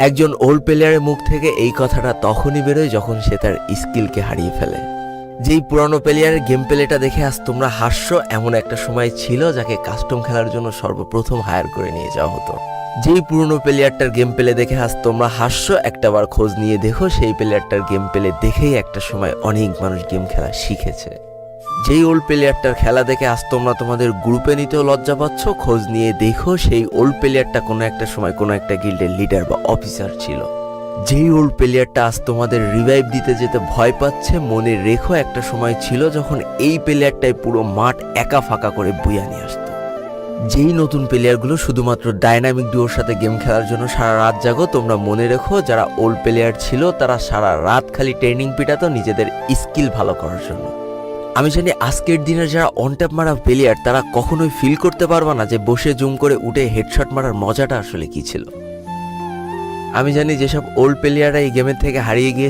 একজন ওল্ড প্লেয়ারের মুখ থেকে এই কথাটা তখনই বেরোয় যখন সে তার স্কিলকে হারিয়ে ফেলে। যেই পুরানো প্লেয়ারের গেম প্লেটা দেখে আজ তোমরা হাসছো, এমন একটা সময় ছিল যাকে কাস্টম খেলার জন্য সর্বপ্রথম হায়ার করে নিয়ে যাওয়া হতো। যেই পুরনো প্লেয়ারটার গেম প্লে দেখে আজ তোমরা হাসছো, একটাবার খোঁজ নিয়ে দেখো সেই প্লেয়ারটার গেম প্লে দেখেই একটা সময় অনেক মানুষ গেম খেলা শিখেছে। যেই ওল্ড প্লেয়ারটার খেলা দেখে আজ তোমরা তোমাদের গ্রুপে নিতেও লজ্জা পাচ্ছ, খোঁজ নিয়ে দেখো সেই ওল্ড প্লেয়ারটা কোনো একটা সময় কোনো একটা গিল্ডের লিডার বা অফিসার ছিল। যেই ওল্ড প্লেয়ারটা আজ তোমাদের রিভাইভ দিতে যেতে ভয় পাচ্ছে, মনে রেখো একটা সময় ছিল যখন এই প্লেয়ারটাই পুরো মাঠ একা ফাঁকা করে বুইয়া নিয়ে আসতো। যেই নতুন প্লেয়ারগুলো শুধুমাত্র ডাইনামিক ডুয়োর সাথে গেম খেলার জন্য সারা রাত জাগো, তোমরা মনে রেখো যারা ওল্ড প্লেয়ার ছিল তারা সারা রাত খালি ট্রেনিং পিটাতো নিজেদের স্কিল ভালো করার জন্য। আমি জানি আজকের দিনের যারা অন ট্যাপ মারা প্লেয়ার তারা কখনোই ফিল করতে পারবা না যে বসে জুম করে উঠে হেডশট মারার মজাটা আসলে কি ছিল। আমি জানি যেসব ওল্ড প্লেয়াররা এই গেমের থেকে হারিয়ে গিয়ে